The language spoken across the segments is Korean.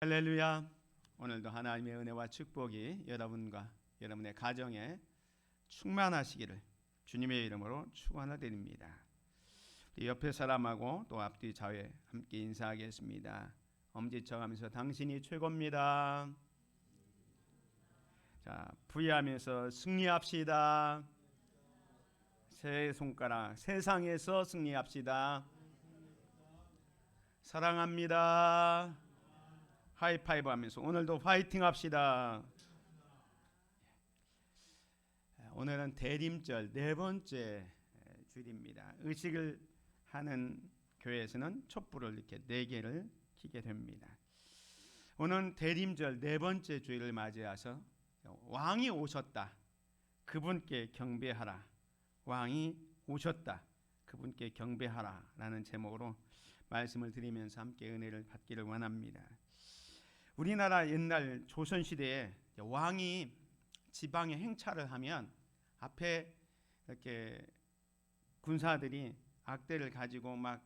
할렐루야. 오늘도 하나님의 은혜와 축복이 여러분과 여러분의 가정에 충만하시기를 주님의 이름으로 축원드립니다. 옆에 사람하고 또 앞뒤 좌우에 함께 인사하겠습니다. 엄지척하면서 당신이 최고입니다. 자, 부의하면서 승리합시다. 세 손가락 세상에서 승리합시다. 사랑합니다. 하이파이브 하면서 오늘도 파이팅 합시다. 오늘은 대림절 네 번째 주일입니다. 의식을 하는 교회에서는 촛불을 이렇게 네 개를 켜게 됩니다. 오늘 대림절 네 번째 주일을 맞이해서 왕이 오셨다, 그분께 경배하라. 왕이 오셨다, 그분께 경배하라 라는 제목으로 말씀을 드리면서 함께 은혜를 받기를 원합니다. 우리나라 옛날 조선시대에 왕이 지방에 행차를 하면 앞에 이렇게 군사들이 악대를 가지고 막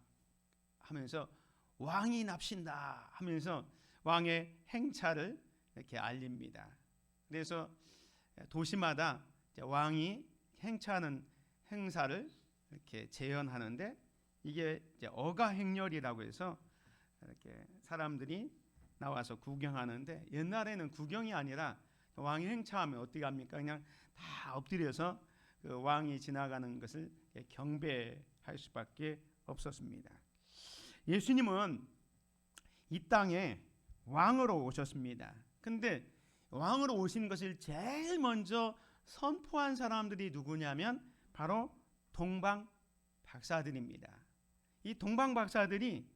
하면서 왕이 납신다 하면서 왕의 행차를 이렇게 알립니다. 그래서 도시마다 왕이 행차하는 행사를 이렇게 재현하는데, 이게 이제 어가행렬이라고 해서 이렇게 사람들이 나와서 구경하는데, 옛날에는 구경이 아니라 왕이 행차하면 어떻게 합니까? 그냥 다 엎드려서 그 왕이 지나가는 것을 경배할 수밖에 없었습니다. 예수님은 이 땅에 왕으로 오셨습니다. 근데 왕으로 오신 것을 제일 먼저 선포한 사람들이 누구냐면 바로 동방 박사들입니다. 이 동방 박사들이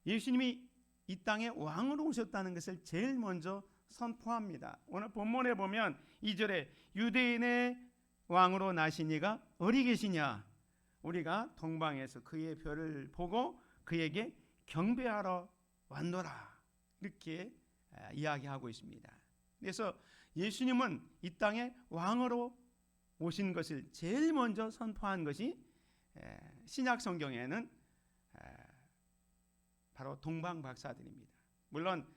예수님이 이 땅에 왕으로 오셨다는 것을 제일 먼저 선포합니다. 오늘 본문에 보면 2절에 유대인의 왕으로 나신 이가 어디 계시냐? 우리가 동방에서 그의 별을 보고 그에게 경배하러 왔노라. 이렇게 이야기하고 있습니다. 그래서 예수님은 이 땅에 왕으로 오신 것을 제일 먼저 선포한 것이 신약 성경에는 바로 동방 박사들입니다. 물론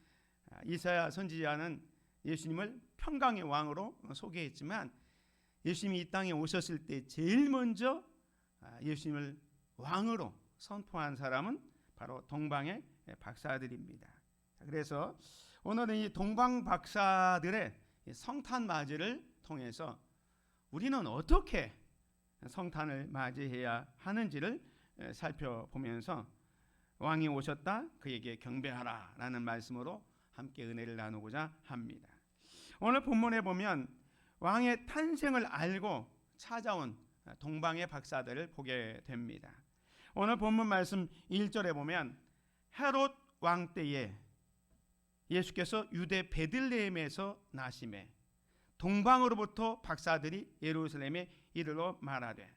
이사야 선지자는 예수님을 평강의 왕으로 소개했지만 예수님이 이 땅에 오셨을 때 제일 먼저 예수님을 왕으로 선포한 사람은 바로 동방의 박사들입니다. 그래서 오늘은 이 동방 박사들의 성탄 맞이를 통해서 우리는 어떻게 성탄을 맞이해야 하는지를 살펴보면서 왕이 오셨다, 그에게 경배하라 라는 말씀으로 함께 은혜를 나누고자 합니다. 오늘 본문에 보면 왕의 탄생을 알고 찾아온 동방의 박사들을 보게 됩니다. 오늘 본문 말씀 1절에 보면 헤롯 왕 때에 예수께서 유대 베들레헴에서 나심에 동방으로부터 박사들이 예루살렘에 이르러 말하되.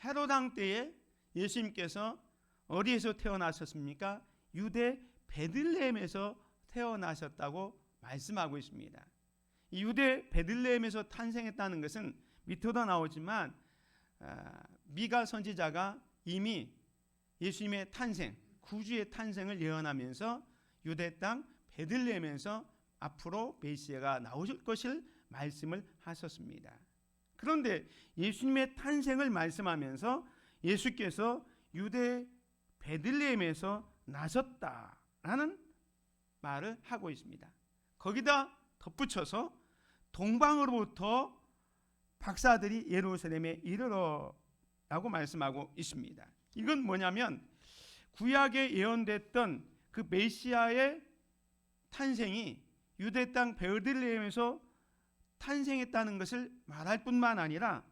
헤롯 왕 때에 예수님께서 어디에서 태어나셨습니까? 유대 베들레헴에서 태어나셨다고 말씀하고 있습니다. 이 유대 베들레헴에서 탄생했다는 것은 밑으로 나오지만 미가 선지자가 이미 예수님의 탄생, 구주의 탄생을 예언하면서 유대 땅 베들레헴에서 앞으로 메시아가 나오실 것을 말씀을 하셨습니다. 그런데 예수님의 탄생을 말씀하면서 예수께서 유대 베들레헴에서 나셨다라는 말을 하고 있습니다. 거기다 덧붙여서 동방으로부터 박사들이 예루살렘에 이르러라고 말씀하고 있습니다. 이건 뭐냐면 구약에 예언됐던 그 메시아의 탄생이 유대 땅 베들레헴에서 탄생했다는 것을 말할 뿐만 아니라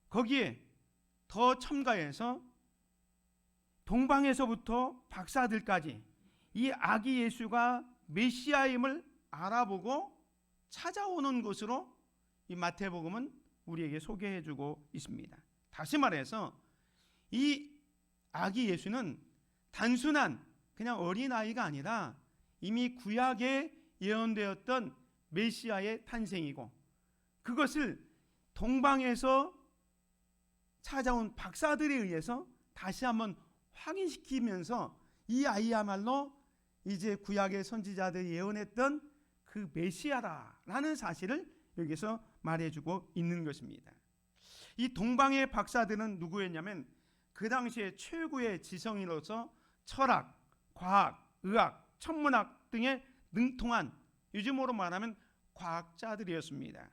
거기에 더 첨가해서 동방에서부터 박사들까지 이 아기 예수가 메시아임을 알아보고 찾아오는 것으로 이 마태복음은 우리에게 소개해주고 있습니다. 다시 말해서 이 아기 예수는 단순한 그냥 어린아이가 아니라 이미 구약에 예언되었던 메시아의 탄생이고, 그것을 동방에서 찾아온 박사들에 의해서 다시 한번 확인시키면서 이 아이야말로 이제 구약의 선지자들이 예언했던 그 메시아라는 사실을 여기서 말해주고 있는 것입니다. 이 동방의 박사들은 누구였냐면 그 당시에 최고의 지성인으로서 철학, 과학, 의학, 천문학 등에 능통한, 요즘으로 말하면 과학자들이었습니다.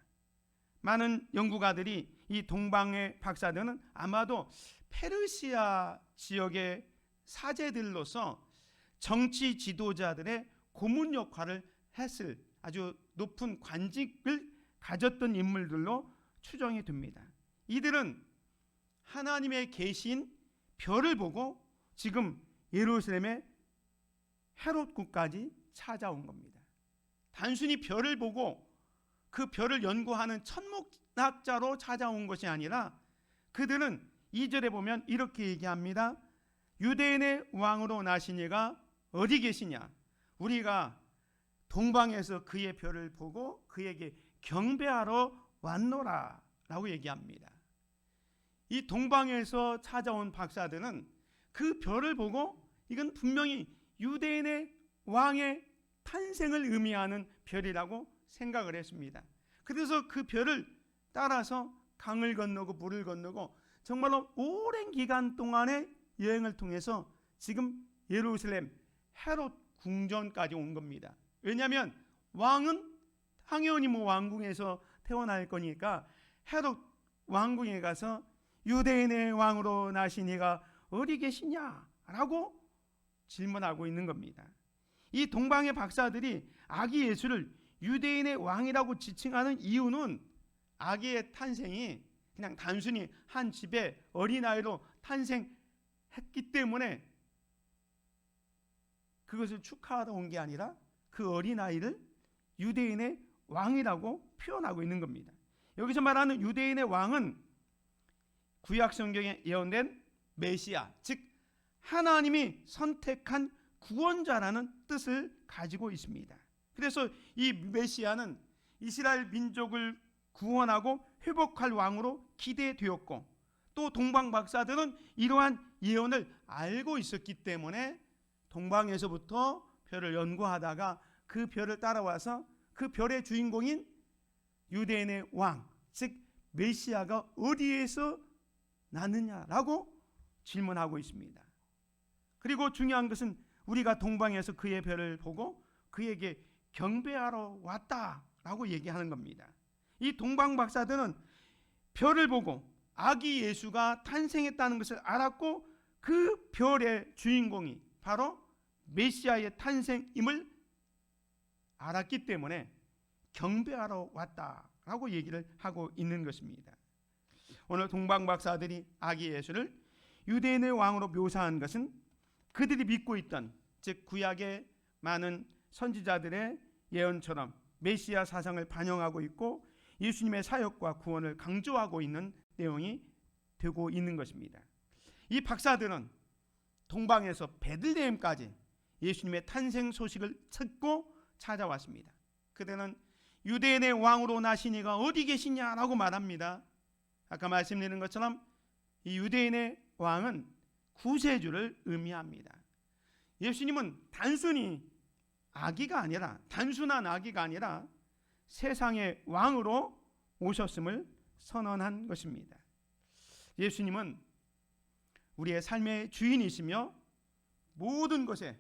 많은 연구가들이 이 동방의 박사들은 아마도 페르시아 지역의 사제들로서 정치 지도자들의 고문 역할을 했을 아주 높은 관직을 가졌던 인물들로 추정이 됩니다. 이들은 하나님의 계신 별을 보고 지금 예루살렘의 헤롯궁까지 찾아온 겁니다. 단순히 별을 보고 그 별을 연구하는 천문학자로 찾아온 것이 아니라 그들은 2절에 보면 이렇게 얘기합니다. 유대인의 왕으로 나신 이가 어디 계시냐? 우리가 동방에서 그의 별을 보고 그에게 경배하러 왔노라 라고 얘기합니다. 이 동방에서 찾아온 박사들은 그 별을 보고 이건 분명히 유대인의 왕의 탄생을 의미하는 별이라고 생각을 했습니다. 그래서 그 별을 따라서 강을 건너고 물을 건너고 정말로 오랜 기간 동안의 여행을 통해서 지금 예루살렘 헤롯 궁전까지 온 겁니다. 왜냐하면 왕은 당연히 왕궁에서 태어날 거니까 헤롯 왕궁에 가서 유대인의 왕으로 나신 이가 어디 계시냐라고 질문하고 있는 겁니다. 이 동방의 박사들이 아기 예수를 유대인의 왕이라고 지칭하는 이유는 아기의 탄생이 그냥 단순히 한 집에 어린아이로 탄생했기 때문에 그것을 축하하러 온 게 아니라 그 어린아이를 유대인의 왕이라고 표현하고 있는 겁니다. 여기서 말하는 유대인의 왕은 구약 성경에 예언된 메시아, 즉 하나님이 선택한 구원자라는 뜻을 가지고 있습니다. 그래서 이 메시아는 이스라엘 민족을 구원하고 회복할 왕으로 기대되었고 또 동방 박사들은 이러한 예언을 알고 있었기 때문에 동방에서부터 별을 연구하다가 그 별을 따라와서 그 별의 주인공인 유대인의 왕, 즉 메시아가 어디에서 났느냐라고 질문하고 있습니다. 그리고 중요한 것은 우리가 동방에서 그의 별을 보고 그에게 경배하러 왔다라고 얘기하는 겁니다. 이 동방 박사들은 별을 보고 아기 예수가 탄생했다는 것을 알았고 그 별의 주인공이 바로 메시아의 탄생임을 알았기 때문에 경배하러 왔다라고 얘기를 하고 있는 것입니다. 오늘 동방 박사들이 아기 예수를 유대인의 왕으로 묘사한 것은 그들이 믿고 있던, 즉 구약의 많은 선지자들의 예언처럼 메시아 사상을 반영하고 있고 예수님의 사역과 구원을 강조하고 있는 내용이 되고 있는 것입니다. 이 박사들은 동방에서 베들레헴까지 예수님의 탄생 소식을 듣고 찾아왔습니다. 그들은 유대인의 왕으로 나신 이가 어디 계시냐라고 말합니다. 아까 말씀드린 것처럼 이 유대인의 왕은 구세주를 의미합니다. 예수님은 단순히 아기가 아니라, 단순한 아기가 아니라 세상의 왕으로 오셨음을 선언한 것입니다. 예수님은 우리의 삶의 주인이시며 모든 것의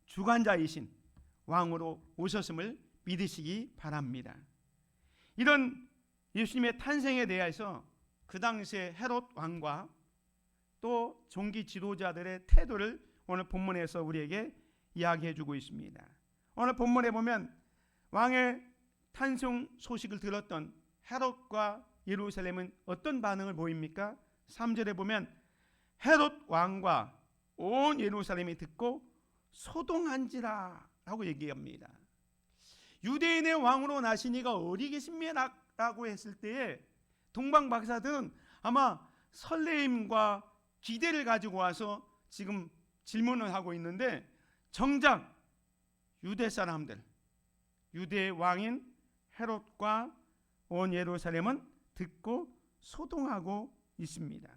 주관자이신 왕으로 오셨음을 믿으시기 바랍니다. 이런 예수님의 탄생에 대해서 그 당시의 헤롯 왕과 또 종기 지도자들의 태도를 오늘 본문에서 우리에게 이야기해 주고 있습니다. 오늘 본문에 보면 왕의 탄생 소식을 들었던 헤롯과 예루살렘은 어떤 반응을 보입니까? 3절에 보면 헤롯 왕과 온 예루살렘이 듣고 소동한지라 라고 얘기합니다. 유대인의 왕으로 나신 이가 어디 계십니까라고 했을 때에 동방 박사들은 아마 설레임과 기대를 가지고 와서 지금 질문을 하고 있는데 정작 유대 사람들, 유대의 왕인 헤롯과 온 예루살렘은 듣고 소동하고 있습니다.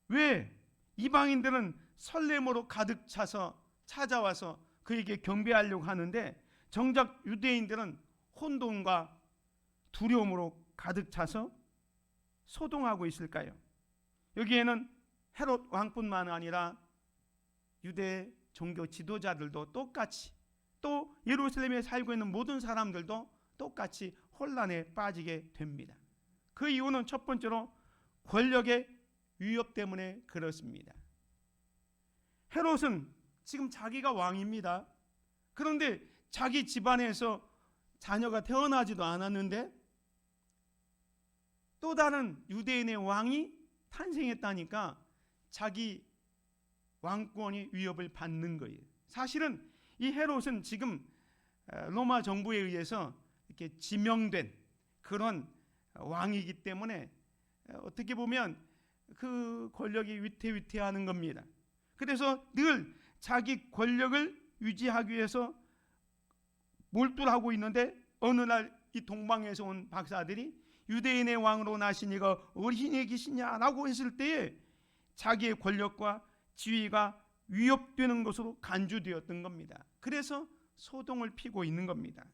왜? 이방인들은 설렘으로 가득 차서 찾아와서 그에게 경배하려고 하는데 정작 유대인들은 혼돈과 두려움으로 가득 차서 소동하고 있을까요? 여기에는 헤롯 왕뿐만 아니라 유대 종교 지도자들도 똑같이, 또 예루살렘에 살고 있는 모든 사람들도 똑같이 혼란에 빠지게 됩니다. 그 이유는 첫 번째로 권력의 위협 때문에 그렇습니다. 헤롯은 지금 자기가 왕입니다. 그런데 자기 집안에서 자녀가 태어나지도 않았는데 또 다른 유대인의 왕이 탄생했다니까 자기 왕권이 위협을 받는 거예요. 사실은 이 헤롯은 지금 로마 정부에 의해서 이렇게 지명된 그런 왕이기 때문에 어떻게 보면 그 권력이 위태위태하는 겁니다. 그래서 늘 자기 권력을 유지하기 위해서 몰두를 하고 있는데 어느 날 이 동방에서 온 박사들이 유대인의 왕으로 나신 이가 어디에 계시냐라고 했을 때에 자기의 권력과 지위가 위협되는 것으로 간주되었던 겁니다. 그래서 소동을 피고 있는 겁니다.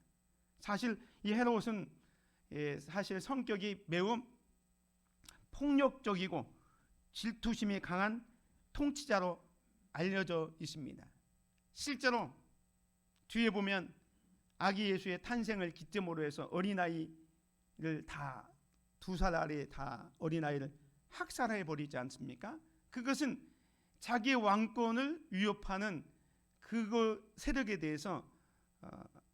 사실 이 헤롯은 사실 성격이 매우 폭력적이고 질투심이 강한 통치자로 알려져 있습니다. 실제로 뒤에 보면 아기 예수의 탄생을 기점으로 해서 어린아이를 다 2살 아래 다 어린아이를 학살해 버리지 않습니까? 그것은 자기의 왕권을 위협하는 그 세력에 대해서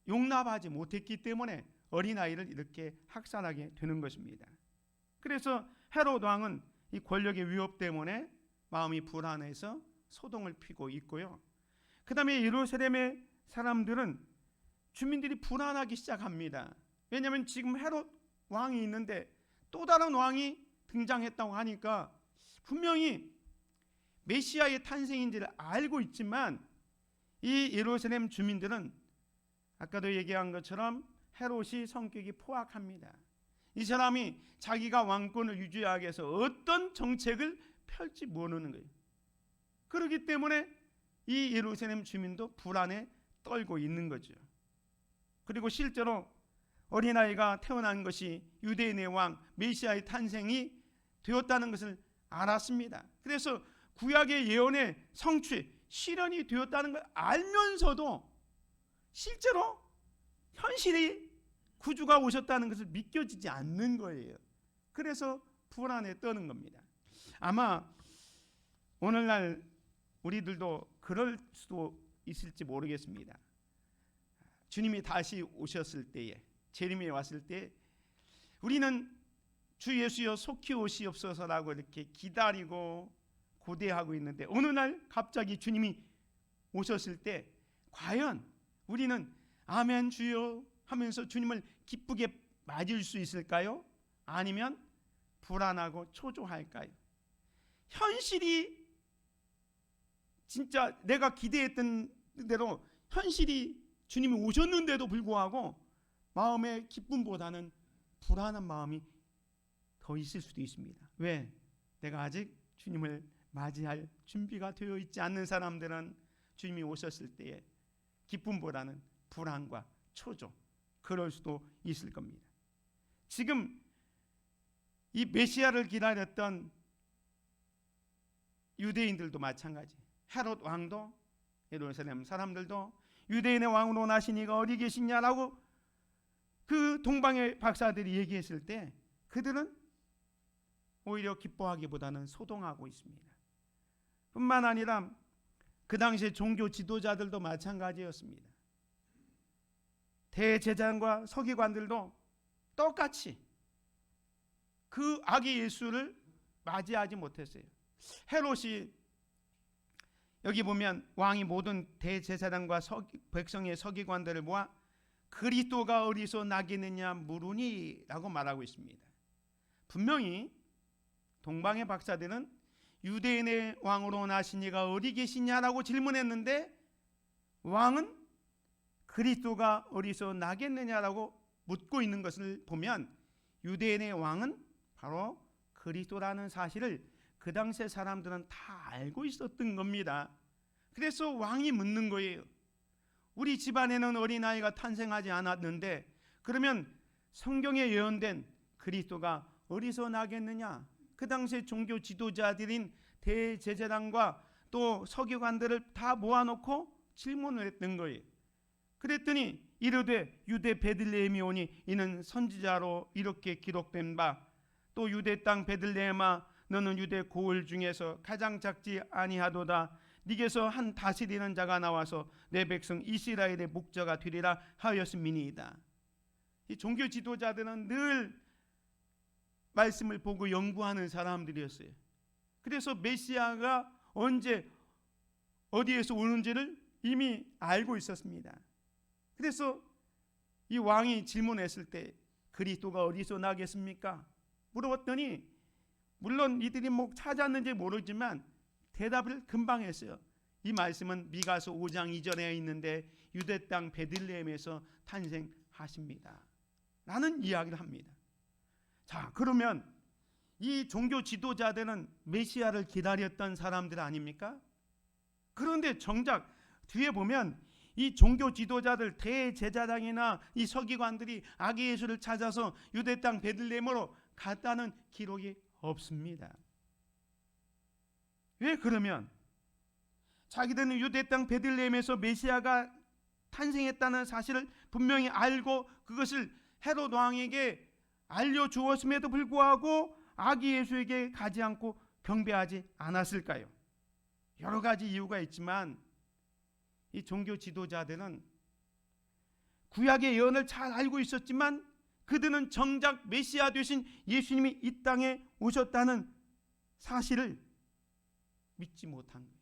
용납하지 못했기 때문에 어린아이를 이렇게 학살하게 되는 것입니다. 그래서 헤롯 왕은 이 권력의 위협 때문에 마음이 불안해서 소동을 피고 있고요. 그 다음에 예루살렘의 사람들은 주민들이 불안하기 시작합니다. 왜냐하면 지금 헤롯 왕이 있는데 또 다른 왕이 등장했다고 하니까 분명히 메시아의 탄생인지를 알고 있지만 이 예루살렘 주민들은 아까도 얘기한 것처럼 헤롯이 성격이 포악합니다. 이 사람이 자기가 왕권을 유지하기 위해서 어떤 정책을 펼지 모르는 거예요. 그렇기 때문에 이 예루살렘 주민도 불안에 떨고 있는 거죠. 그리고 실제로 어린아이가 태어난 것이 유대인의 왕 메시아의 탄생이 되었다는 것을 알았습니다. 그래서 구약의 예언의 성취, 실현이 되었다는 걸 알면서도 실제로 현실이 구주가 오셨다는 것을 믿겨지지 않는 거예요. 그래서 불안에 떠는 겁니다. 아마 오늘날 우리들도 그럴 수도 있을지 모르겠습니다. 주님이 다시 오셨을 때에, 재림에 왔을 때 우리는 주 예수여 속히 오시옵소서라고 이렇게 기다리고 고대하고 있는데 어느 날 갑자기 주님이 오셨을 때 과연 우리는 아멘 주여 하면서 주님을 기쁘게 맞을 수 있을까요? 아니면 불안하고 초조할까요? 현실이 진짜 내가 기대했던 대로 현실이 주님이 오셨는데도 불구하고 마음의 기쁨보다는 불안한 마음이 더 있을 수도 있습니다. 왜? 내가 아직 주님을 맞이할 준비가 되어 있지 않는 사람들은 주님이 오셨을 때에 기쁨보다는 불안과 초조, 그럴 수도 있을 겁니다. 지금 이 메시아를 기다렸던 유대인들도 마찬가지. 헤롯 왕도 예루살렘 사람들도 유대인의 왕으로 나신 이가 어디 계시냐라고 그 동방의 박사들이 얘기했을 때 그들은 오히려 기뻐하기보다는 소동하고 있습니다. 뿐만 아니라 그 당시에 종교 지도자들도 마찬가지였습니다. 대제사장과 서기관들도 똑같이 그 아기 예수를 맞이하지 못했어요. 헤롯이 여기 보면 왕이 모든 대제사장과 백성의 서기관들을 모아 그리스도가 어디서 나겠느냐 물으니 라고 말하고 있습니다. 분명히 동방의 박사들은 유대인의 왕으로 나신 이가 어디 계시냐라고 질문했는데 왕은 그리스도가 어디서 나겠느냐라고 묻고 있는 것을 보면 유대인의 왕은 바로 그리스도라는 사실을 그 당시의 사람들은 다 알고 있었던 겁니다. 그래서 왕이 묻는 거예요. 우리 집안에는 어린아이가 탄생하지 않았는데 그러면 성경에 예언된 그리스도가 어디서 나겠느냐? 그 당시에 종교 지도자들인 대제사장과 또 서기관들을 다 모아놓고 질문을 했던 거예요. 그랬더니 이르되 유대 베들레헴이 오니 이는 선지자로 이렇게 기록된 바, 또 유대 땅 베들레헴아 너는 유대 고을 중에서 가장 작지 아니하도다. 네게서 한 다스리는 자가 나와서 내 백성 이스라엘의 목자가 되리라 하였음이니이다. 이 종교 지도자들은 늘 말씀을 보고 연구하는 사람들이었어요. 그래서 메시아가 언제 어디에서 오는지를 이미 알고 있었습니다. 그래서 이 왕이 질문했을 때 그리스도가 어디서 나겠습니까? 물어봤더니 물론 이들이 뭐 찾았는지 모르지만 대답을 금방 했어요. 이 말씀은 미가서 5장 2절에 있는데 유대 땅 베들레헴에서 탄생하십니다 라는 이야기를 합니다. 자, 그러면 이 종교 지도자들은 메시아를 기다렸던 사람들 아닙니까? 그런데 정작 뒤에 보면 이 종교 지도자들 대제사장이나 이 서기관들이 아기 예수를 찾아서 유대 땅 베들레헴으로 갔다는 기록이 없습니다. 왜 그러면 자기들은 유대 땅 베들레헴에서 메시아가 탄생했다는 사실을 분명히 알고 그것을 헤롯 왕에게 알려주었음에도 불구하고 아기 예수에게 가지 않고 경배하지 않았을까요? 여러 가지 이유가 있지만 이 종교 지도자들은 구약의 예언을 잘 알고 있었지만 그들은 정작 메시아 되신 예수님이 이 땅에 오셨다는 사실을 믿지 못한 거예요.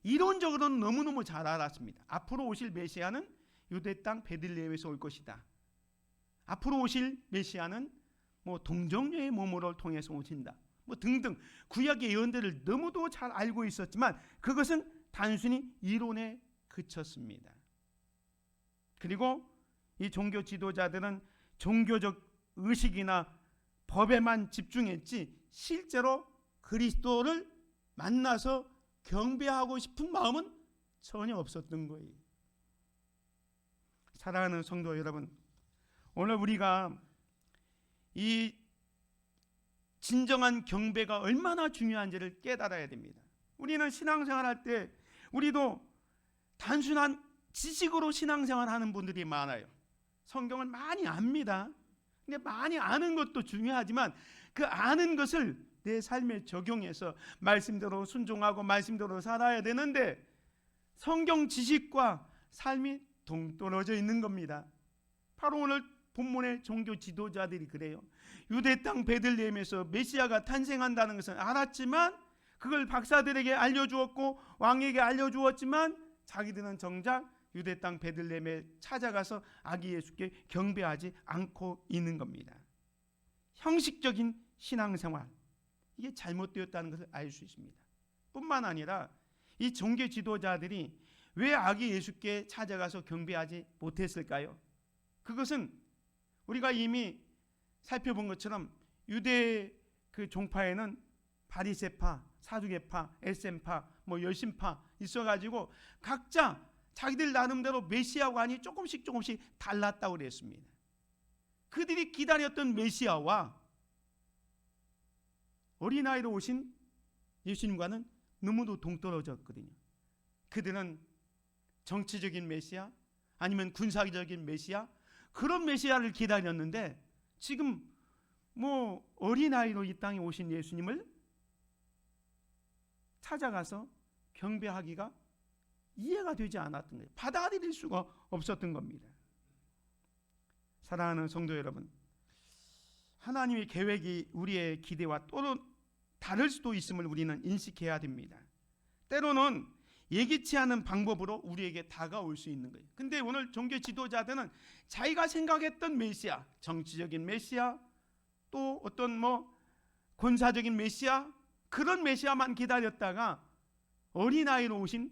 이론적으로는 너무너무 잘 알았습니다. 앞으로 오실 메시아는 유대 땅 베들레헴에서 올 것이다. 앞으로 오실 메시아는 뭐 동정녀의 몸으로 통해서 오신다. 뭐 등등 구약의 예언들을 너무도 잘 알고 있었지만 그것은 단순히 이론에 그쳤습니다. 그리고 이 종교 지도자들은 종교적 의식이나 법에만 집중했지 실제로 그리스도를 만나서 경배하고 싶은 마음은 전혀 없었던 거예요. 사랑하는 성도 여러분, 오늘 우리가 이 진정한 경배가 얼마나 중요한지를 깨달아야 됩니다. 우리는 신앙생활할 때 우리도 단순한 지식으로 신앙생활하는 분들이 많아요. 성경을 많이 압니다. 근데 많이 아는 것도 중요하지만 그 아는 것을 내 삶에 적용해서 말씀대로 순종하고 말씀대로 살아야 되는데 성경 지식과 삶이 동떨어져 있는 겁니다. 바로 오늘 본문의 종교 지도자들이 그래요. 유대 땅 베들레헴에서 메시아가 탄생한다는 것은 알았지만 그걸 박사들에게 알려주었고 왕에게 알려주었지만 자기들은 정작 유대 땅 베들레헴에 찾아가서 아기 예수께 경배하지 않고 있는 겁니다. 형식적인 신앙생활, 이게 잘못되었다는 것을 알 수 있습니다. 뿐만 아니라 이 종교 지도자들이 왜 아기 예수께 찾아가서 경배하지 못했을까요? 그것은 우리가 이미 살펴본 것처럼 유대 그 종파에는 바리새파, 사두개파, 에셈파, 뭐 열심파 있어가지고 각자 자기들 나름대로 메시아관이 조금씩 달랐다고 그랬습니다. 그들이 기다렸던 메시아와 어린아이로 오신 예수님과는 너무도 동떨어졌거든요. 그들은 정치적인 메시아 아니면 군사적인 메시아 그런 메시아를 기다렸는데 지금 뭐 어린아이로 이 땅에 오신 예수님을 찾아가서 경배하기가 이해가 되지 않았던 거예요. 받아들일 수가 없었던 겁니다. 사랑하는 성도 여러분, 하나님의 계획이 우리의 기대와 또 다를 수도 있음을 우리는 인식해야 됩니다. 때로는 예기치 않은 방법으로 우리에게 다가올 수 있는 거예요. 근데 오늘 종교 지도자들은 자기가 생각했던 메시아, 정치적인 메시아, 또 어떤 뭐 군사적인 메시아, 그런 메시아만 기다렸다가 어린아이로 오신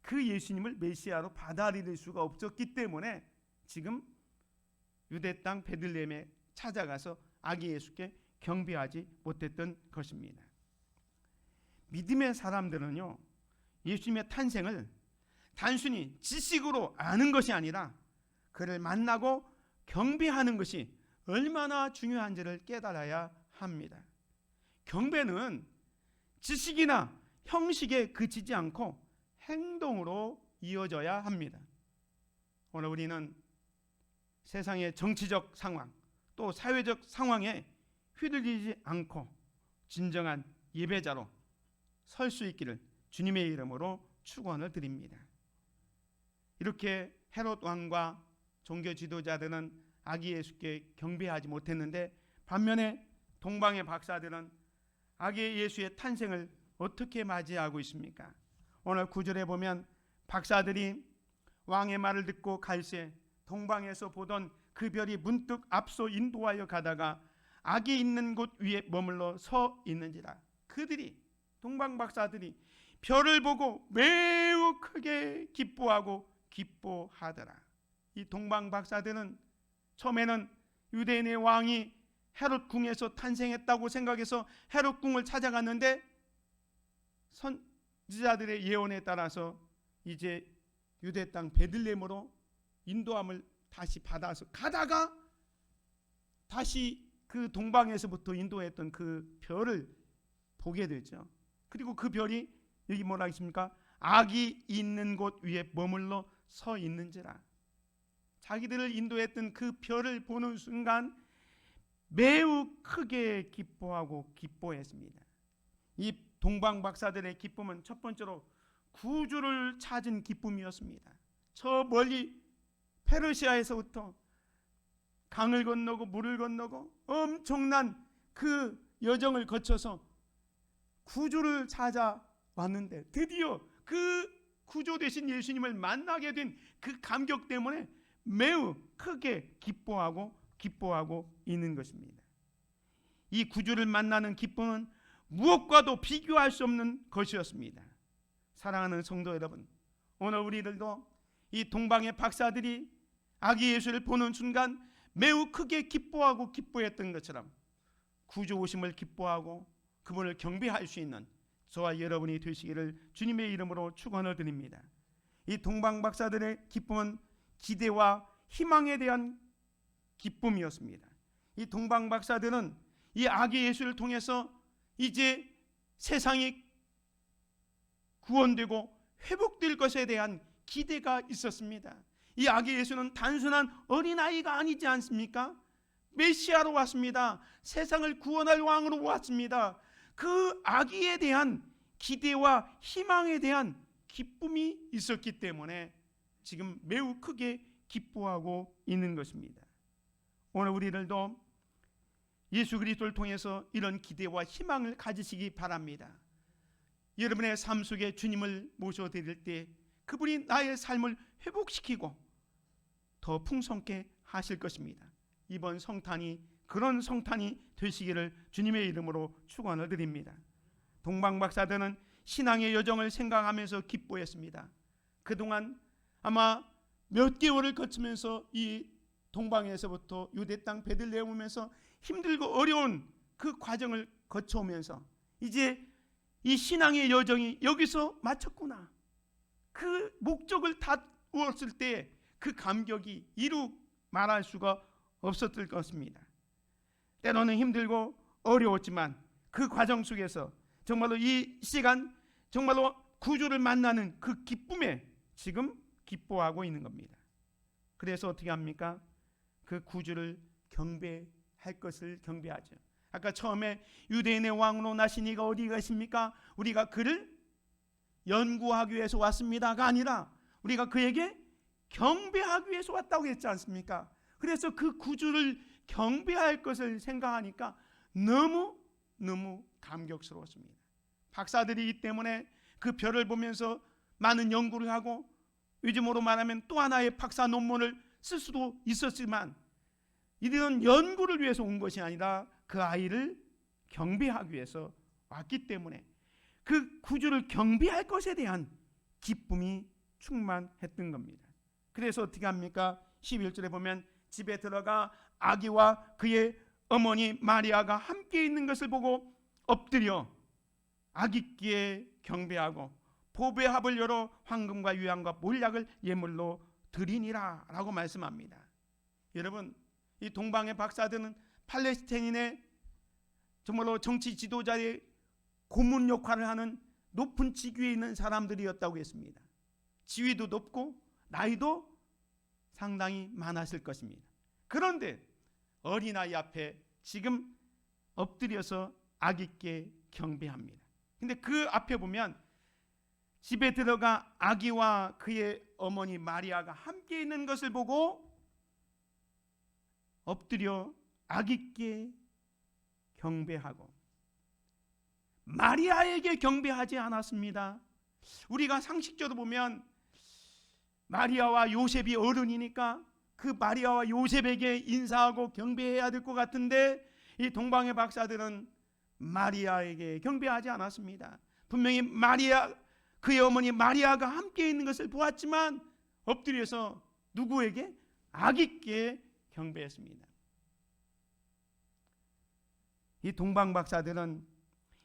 그 예수님을 메시아로 받아들일 수가 없었기 때문에 지금 유대 땅 베들레헴에 찾아가서 아기 예수께 경배하지 못했던 것입니다. 믿음의 사람들은요, 예수님의 탄생을 단순히 지식으로 아는 것이 아니라 그를 만나고 경배하는 것이 얼마나 중요한지를 깨달아야 합니다. 경배는 지식이나 형식에 그치지 않고 행동으로 이어져야 합니다. 오늘 우리는 세상의 정치적 상황 또 사회적 상황에 휘둘리지 않고 진정한 예배자로 설 수 있기를 주님의 이름으로 축원을 드립니다. 이렇게 헤롯 왕과 종교 지도자들은 아기 예수께 경배하지 못했는데 반면에 동방의 박사들은 아기 예수의 탄생을 어떻게 맞이하고 있습니까? 오늘 9절에 보면 박사들이 왕의 말을 듣고 갈새 동방에서 보던 그 별이 문득 앞서 인도하여 가다가 아기 있는 곳 위에 머물러 서 있는지라. 그들이 동방 박사들이 별을 보고 매우 크게 기뻐하더라. 이 동방 박사들은 처음에는 유대인의 왕이 헤롯 궁에서 탄생했다고 생각해서 헤롯 궁을 찾아갔는데 선지자들의 예언에 따라서 이제 유대 땅 베들레헴으로 인도함을 다시 받아서 가다가 다시 그 동방에서부터 인도했던 그 별을 보게 되죠. 그리고 그 별이 여기 뭐라 했습니까? 악이 있는 곳 위에 머물러 서 있는지라. 자기들을 인도했던 그 별을 보는 순간 매우 크게 기뻐했습니다. 이 동방 박사들의 기쁨은 첫 번째로 구주를 찾은 기쁨이었습니다. 저 멀리 페르시아에서부터 강을 건너고 물을 건너고 엄청난 그 여정을 거쳐서 구주를 찾아왔는데 드디어 그 구주 되신 예수님을 만나게 된 그 감격 때문에 매우 크게 기뻐하고 있는 것입니다. 이 구주를 만나는 기쁨은 무엇과도 비교할 수 없는 것이었습니다. 사랑하는 성도 여러분, 오늘 우리들도 이 동방의 박사들이 아기 예수를 보는 순간 매우 크게 기뻐했던 것처럼 구주 오심을 기뻐하고 그분을 경배할 수 있는 저와 여러분이 되시기를 주님의 이름으로 축원을 드립니다. 이 동방 박사들의 기쁨은 기대와 희망에 대한 기쁨이었습니다. 이 동방 박사들은 이 아기 예수를 통해서 이제 세상이 구원되고 회복될 것에 대한 기대가 있었습니다. 이 아기 예수는 단순한 어린아이가 아니지 않습니까? 메시아로 왔습니다. 세상을 구원할 왕으로 왔습니다. 그 아기에 대한 기대와 희망에 대한 기쁨이 있었기 때문에 지금 매우 크게 기뻐하고 있는 것입니다. 오늘 우리들도 예수 그리스도를 통해서 이런 기대와 희망을 가지시기 바랍니다. 여러분의 삶 속에 주님을 모셔드릴 때 그분이 나의 삶을 회복시키고 더 풍성케 하실 것입니다. 이번 성탄이 그런 성탄이 되시기를 주님의 이름으로 축원을 드립니다. 동방 박사들은 신앙의 여정을 생각하면서 기뻐했습니다. 그동안 아마 몇 개월을 거치면서 이 동방에서부터 유대 땅 베들레헴 오면서 힘들고 어려운 그 과정을 거쳐오면서 이제 이 신앙의 여정이 여기서 마쳤구나. 그 목적을 다루었을 때 그 감격이 이루 말할 수가 없었을 것입니다. 때로는 힘들고 어려웠지만 그 과정 속에서 정말로 이 시간 정말로 구주를 만나는 그 기쁨에 지금 기뻐하고 있는 겁니다. 그래서 어떻게 합니까? 그 구주를 경배할 것을 경배하죠. 아까 처음에 유대인의 왕으로 나신 이가 어디 가십니까? 우리가 그를 연구하기 위해서 왔습니다가 아니라 우리가 그에게 경배하기 위해서 왔다고 했지 않습니까? 그래서 그 구주를 경배할 것을 생각하니까 너무 감격스러웠습니다. 박사들이기 때문에 그 별을 보면서 많은 연구를 하고 요즘으로 말하면 또 하나의 박사 논문을 쓸 수도 있었지만 이들은 연구를 위해서 온 것이 아니라 그 아이를 경배하기 위해서 왔기 때문에 그 구주를 경배할 것에 대한 기쁨이 충만했던 겁니다. 그래서 어떻게 합니까? 11절에 보면 집에 들어가 아기와 그의 어머니 마리아가 함께 있는 것을 보고 엎드려 아기께 경배하고 보배합을 열어 황금과 유향과 몰약을 예물로 드리니라 라고 말씀합니다. 여러분, 이 동방의 박사들은 팔레스타인의 정말로 정치 지도자의 고문 역할을 하는 높은 직위에 있는 사람들이었다고 했습니다. 지위도 높고 나이도 상당히 많았을 것입니다. 그런데 어린아이 앞에 지금 엎드려서 아기께 경배합니다. 근데 그 앞에 보면 집에 들어가 아기와 그의 어머니 마리아가 함께 있는 것을 보고 엎드려 아기께 경배하고 마리아에게 경배하지 않았습니다. 우리가 상식적으로 보면 마리아와 요셉이 어른이니까 그 마리아와 요셉에게 인사하고 경배해야 될 것 같은데 이 동방의 박사들은 마리아에게 경배하지 않았습니다. 분명히 마리아, 그의 어머니 마리아가 함께 있는 것을 보았지만 엎드려서 누구에게? 아기께 경배했습니다. 이 동방 박사들은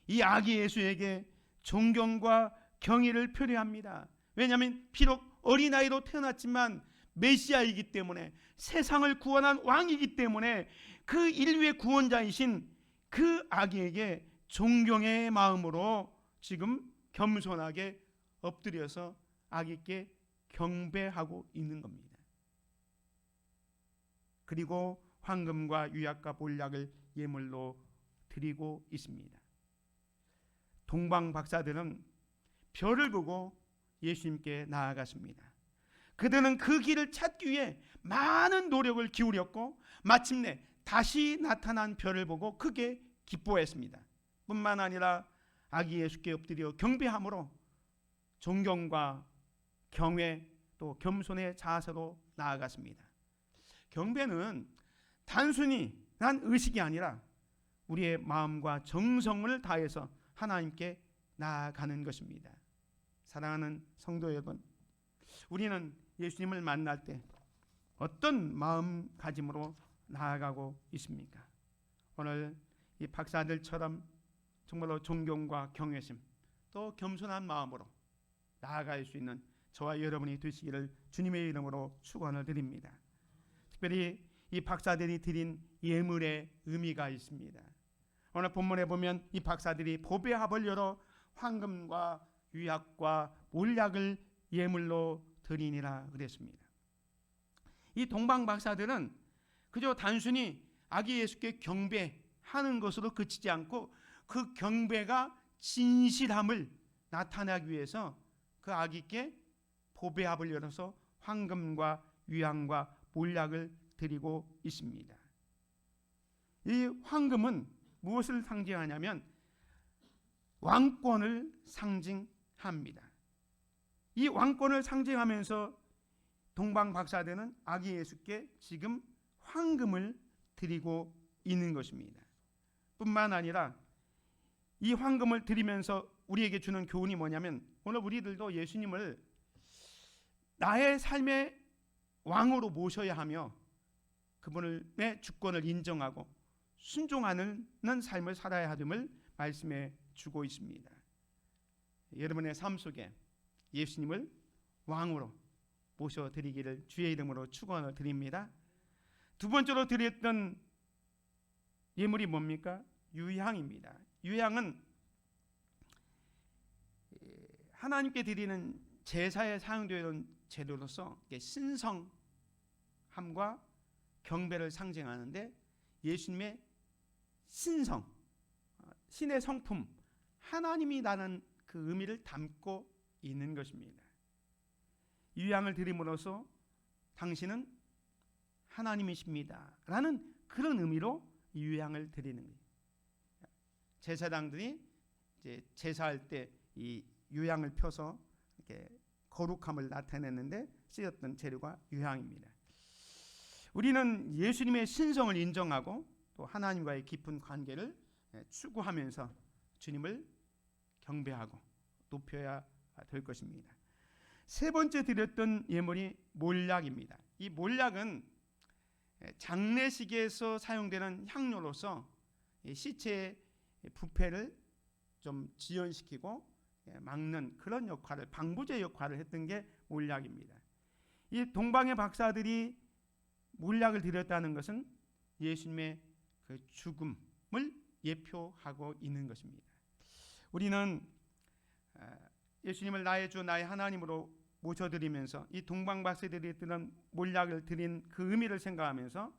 이 아기 예수에게 존경과 경의를 표례합니다. 왜냐하면 비록 어린아이로 태어났지만 메시아이기 때문에, 세상을 구원한 왕이기 때문에 그 인류의 구원자이신 그 아기에게 존경의 마음으로 지금 겸손하게 엎드려서 아기께 경배하고 있는 겁니다. 그리고 황금과 유약과 몰약을 예물로 드리고 있습니다. 동방 박사들은 별을 보고 예수님께 나아갔습니다. 그들은 그 길을 찾기 위해 많은 노력을 기울였고 마침내 다시 나타난 별을 보고 크게 기뻐했습니다. 뿐만 아니라 아기 예수께 엎드려 경배함으로 존경과 경외 또 겸손의 자세로 나아갔습니다. 경배는 단순히 난 의식이 아니라 우리의 마음과 정성을 다해서 하나님께 나아가는 것입니다. 사랑하는 성도 여러분, 우리는 예수님을 만날 때 어떤 마음가짐으로 나아가고 있습니까? 오늘 이 박사들처럼 정말로 존경과 경외심 또 겸손한 마음으로 나아갈 수 있는 저와 여러분이 되시기를 주님의 이름으로 축원을 드립니다. 특별히 이 박사들이 드린 예물의 의미가 있습니다. 오늘 본문에 보면 이 박사들이 보배합을 열어 황금과 유약과 몰약을 예물로 드리니라 그랬습니다. 이 동방 박사들은 그저 단순히 아기 예수께 경배하는 것으로 그치지 않고 그 경배가 진실함을 나타내기 위해서 그 아기께 보배합을 열어서 황금과 유향과 몰약을 드리고 있습니다. 이 황금은 무엇을 상징하냐면 왕권을 상징합니다. 이 왕권을 상징하면서 동방 박사들은 아기 예수께 지금 황금을 드리고 있는 것입니다. 뿐만 아니라 이 황금을 드리면서 우리에게 주는 교훈이 뭐냐면 오늘 우리들도 예수님을 나의 삶의 왕으로 모셔야 하며 그분의 주권을 인정하고 순종하는 삶을 살아야 함을 말씀해 주고 있습니다. 여러분의 삶 속에 예수님을 왕으로 모셔드리기를 주의 이름으로 축원을 드립니다. 두 번째로 드렸던 예물이 뭡니까? 유향입니다. 유향은 하나님께 드리는 제사에 사용되는 재료로서 신성함과 경배를 상징하는데 예수님의 신성, 신의 성품, 하나님이라는 그 의미를 담고 있는 것입니다. 유향을 드림으로써 당신은 하나님이십니다 라는 그런 의미로 유향을 드리는 거예요. 제사장들이 이제 제사할 때 이 유향을 펴서 이렇게 거룩함을 나타내는데 쓰였던 재료가 유향입니다. 우리는 예수님의 신성을 인정하고 또 하나님과의 깊은 관계를 추구하면서 주님을 경배하고 높여야 될 것입니다. 세 번째 드렸던 예물이 몰약입니다. 이 몰약은 장례식에서 사용되는 향료로서 시체의 부패를 좀 지연시키고 막는 그런 역할을, 방부제 역할을 했던 게 몰약입니다. 이 동방의 박사들이 몰약을 드렸다는 것은 예수님의 그 죽음을 예표하고 있는 것입니다. 우리는 예수님을 나의 주 나의 하나님으로 모셔드리면서 이 동방 박사들이 드린 몰약을 드린 그 의미를 생각하면서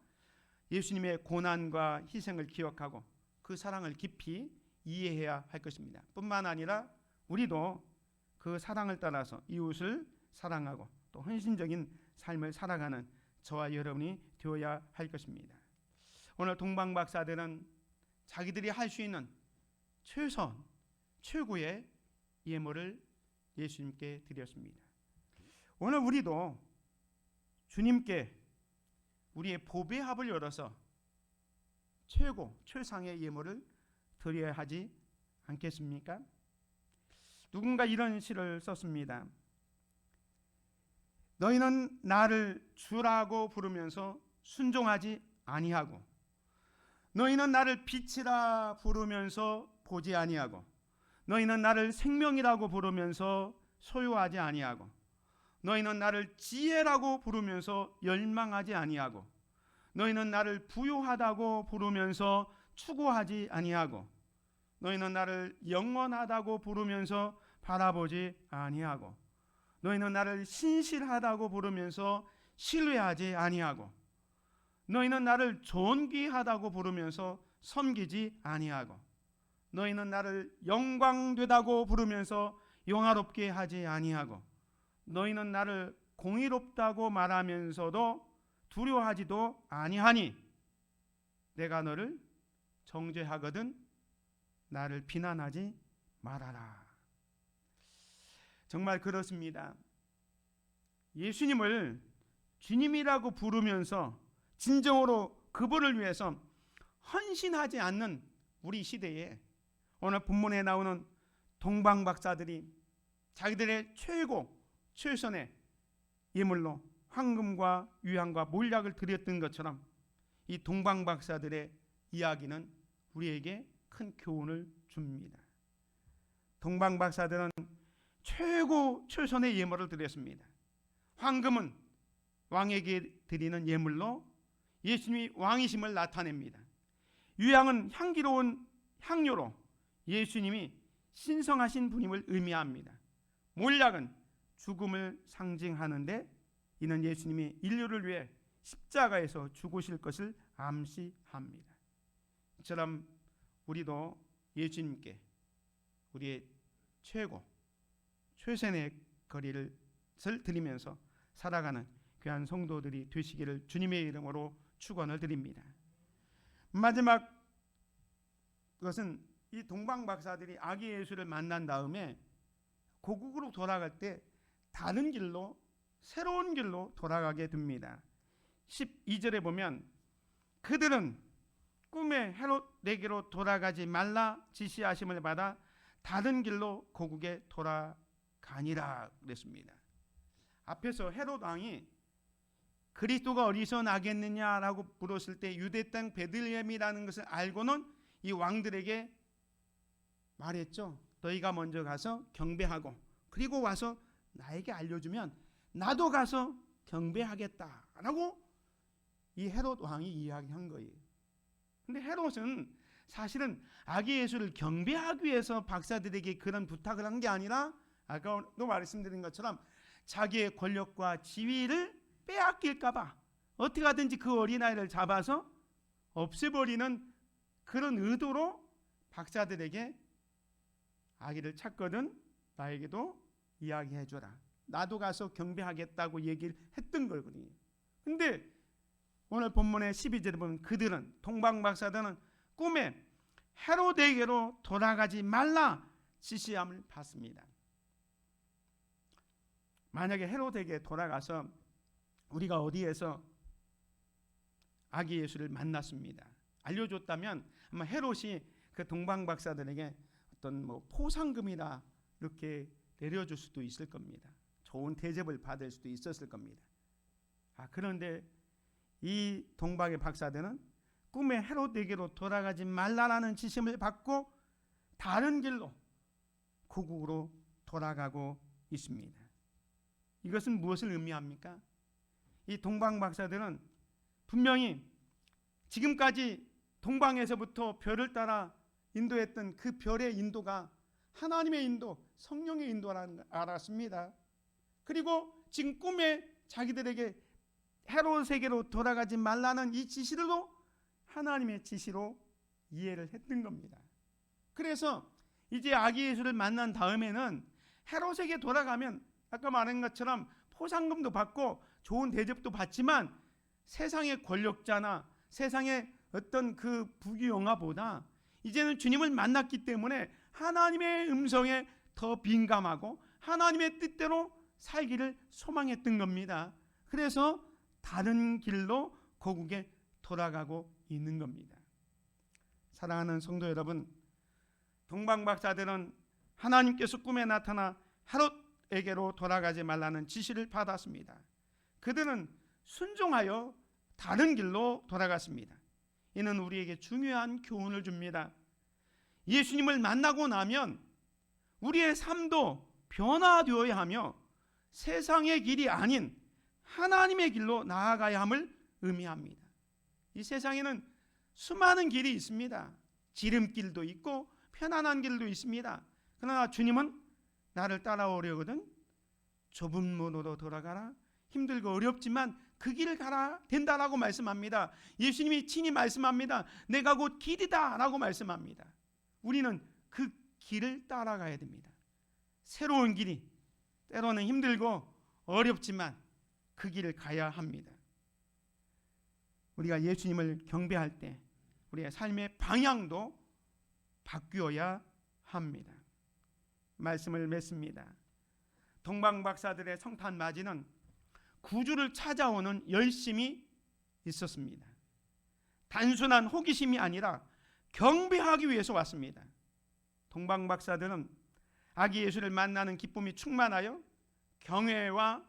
예수님의 고난과 희생을 기억하고 그 사랑을 깊이 이해해야 할 것입니다. 뿐만 아니라 우리도 그 사랑을 따라서 이웃을 사랑하고 또 헌신적인 삶을 살아가는 저와 여러분이 되어야 할 것입니다. 오늘 동방 박사들은 자기들이 할 수 있는 최선, 최고의 예물을 예수님께 드렸습니다. 오늘 우리도 주님께 우리의 보배합을 열어서 최고, 최상의 예물을 드려야 하지 않겠습니까? 누군가 이런 시를 썼습니다. 너희는 나를 주라고 부르면서 순종하지 아니하고, 너희는 나를 빛이라 부르면서 보지 아니하고, 너희는 나를 생명이라고 부르면서 소유하지 아니하고, 너희는 나를 지혜라고 부르면서 열망하지 아니하고, 너희는 나를 부유하다고 부르면서 추구하지 아니하고, 너희는 나를 영원하다고 부르면서 바라보지 아니하고, 너희는 나를 신실하다고 부르면서 신뢰하지 아니하고, 너희는 나를 존귀하다고 부르면서 섬기지 아니하고, 너희는 나를 영광되다고 부르면서 영화롭게 하지 아니하고, 너희는 나를 공의롭다고 말하면서도 두려워하지도 아니하니 내가 너를 정죄하거든 나를 비난하지 말아라. 정말 그렇습니다. 예수님을 주님이라고 부르면서 진정으로 그분을 위해서 헌신하지 않는 우리 시대에 오늘 본문에 나오는 동방 박사들이 자기들의 최고 최선의 예물로 황금과 유향과 몰약을 드렸던 것처럼 이 동방 박사들의 이야기는 우리에게 큰 교훈을 줍니다. 동방 박사들은 최고 최선의 예물을 드렸습니다. 황금은 왕에게 드리는 예물로 예수님이 왕이심을 나타냅니다. 유향은 향기로운 향료로 예수님이 신성하신 분임을 의미합니다. 몰약은 죽음을 상징하는데 이는 예수님이 인류를 위해 십자가에서 죽으실 것을 암시합니다. 이처럼 우리도 예수님께 우리의 최고 최선의 거리를 드리면서 살아가는 귀한 성도들이 되시기를 주님의 이름으로 축원을 드립니다. 마지막 것은 이 동방 박사들이 아기 예수를 만난 다음에 고국으로 돌아갈 때 다른 길로 새로운 길로 돌아가게 됩니다. 12절에 보면 그들은 꿈에 헤롯에게로 돌아가지 말라 지시하심을 받아 다른 길로 고국에 돌아가니라 그랬습니다. 앞에서 헤롯 왕이 그리스도가 어디서 나겠느냐라고 물었을 때 유대 땅 베들레헴이라는 것을 알고는 이 왕들에게 말했죠. 너희가 먼저 가서 경배하고 그리고 와서 나에게 알려주면 나도 가서 경배하겠다라고 이 헤롯 왕이 이야기한 거예요. 근데 헤롯은 사실은 아기 예수를 경배하기 위해서 박사들에게 그런 부탁을 한 게 아니라 아까도 말씀드린 것처럼 자기의 권력과 지위를 빼앗길까봐 어떻게 하든지 그 어린아이를 잡아서 없애버리는 그런 의도로 박사들에게 아기를 찾거든 나에게도 이야기해줘라. 나도 가서 경배하겠다고 얘기를 했던 거거든요. 근데 오늘 본문의 12절에 보면 그들은 동방 박사들은 꿈에 헤롯에게로 돌아가지 말라 지시함을 받습니다. 만약에 헤롯에게 돌아가서 우리가 어디에서 아기 예수를 만났습니다. 알려줬다면 아마 헤롯이 그 동방 박사들에게 어떤 포상금이나 이렇게 내려줄 수도 있을 겁니다. 좋은 대접을 받을 수도 있었을 겁니다. 그런데 이 동방의 박사들은 꿈에 헤롯에게로 돌아가지 말라라는 지시를 받고 다른 길로 고국으로 돌아가고 있습니다. 이것은 무엇을 의미합니까? 이 동방 박사들은 분명히 지금까지 동방에서부터 별을 따라 인도했던 그 별의 인도가 하나님의 인도, 성령의 인도라는 걸 알았습니다. 그리고 지금 꿈에 자기들에게 헤롯에게로 돌아가지 말라는 이 지시도 하나님의 지시로 이해를 했던 겁니다. 그래서 이제 아기 예수를 만난 다음에는 헤롯에게 돌아가면 아까 말한 것처럼 포상금도 받고 좋은 대접도 받지만 세상의 권력자나 세상의 어떤 그 부귀영화보다 이제는 주님을 만났기 때문에 하나님의 음성에 더 민감하고 하나님의 뜻대로 살기를 소망했던 겁니다. 그래서 다른 길로 고국에 돌아가고 있는 겁니다. 사랑하는 성도 여러분, 동방 박사들은 하나님께서 꿈에 나타나 헤롯에게로 돌아가지 말라는 지시를 받았습니다. 그들은 순종하여 다른 길로 돌아갔습니다. 이는 우리에게 중요한 교훈을 줍니다. 예수님을 만나고 나면 우리의 삶도 변화되어야 하며 세상의 길이 아닌 하나님의 길로 나아가야 함을 의미합니다. 이 세상에는 수많은 길이 있습니다. 지름길도 있고 편안한 길도 있습니다. 그러나 주님은 나를 따라오려거든 좁은 문으로 돌아가라. 힘들고 어렵지만 그 길을 가라 된다라고 말씀합니다. 예수님이 친히 말씀합니다. 내가 곧 길이다 라고 말씀합니다. 우리는 그 길을 따라가야 됩니다. 새로운 길이 때로는 힘들고 어렵지만 그 길을 가야 합니다. 우리가 예수님을 경배할 때 우리의 삶의 방향도 바뀌어야 합니다. 말씀을 맺습니다. 동방 박사들의 성탄 맞이는 구주를 찾아오는 열심이 있었습니다. 단순한 호기심이 아니라 경배하기 위해서 왔습니다. 동방 박사들은 아기 예수를 만나는 기쁨이 충만하여 경외와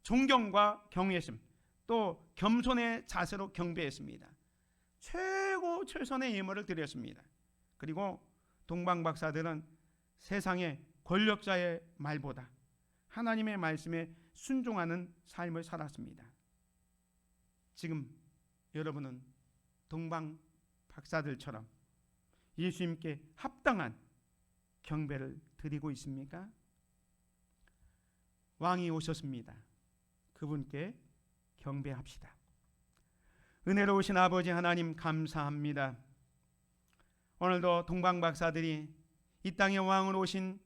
존경과 경외심 또 겸손의 자세로 경배했습니다. 최고 최선의 예물을 드렸습니다. 그리고 동방 박사들은 세상의 권력자의 말보다 하나님의 말씀에 순종하는 삶을 살았습니다. 지금 여러분은 동방 박사들처럼 예수님께 합당한 경배를 드리고 있습니까? 왕이 오셨습니다. 그분께 경배합시다. 은혜로우신 아버지 하나님 감사합니다. 오늘도 동방 박사들이 이 땅의 왕으로 오신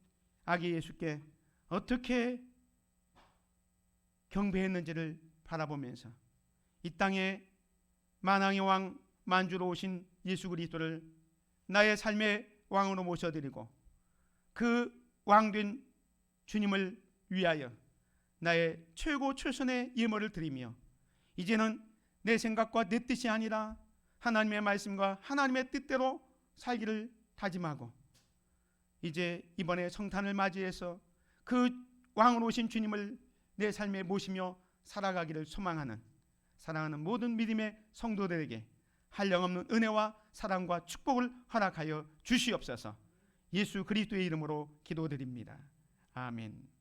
아기 예수께 어떻게 경배했는지를 바라보면서 이 땅에 만왕의 왕 만주로 오신 예수 그리스도를 나의 삶의 왕으로 모셔드리고 그 왕된 주님을 위하여 나의 최고 최선의 예물을 드리며 이제는 내 생각과 내 뜻이 아니라 하나님의 말씀과 하나님의 뜻대로 살기를 다짐하고 이제 이번에 성탄을 맞이해서 그 왕으로 오신 주님을 내 삶에 모시며 살아가기를 소망하는 사랑하는 모든 믿음의 성도들에게 한량없는 은혜와 사랑과 축복을 허락하여 주시옵소서. 예수 그리스도의 이름으로 기도드립니다. 아멘.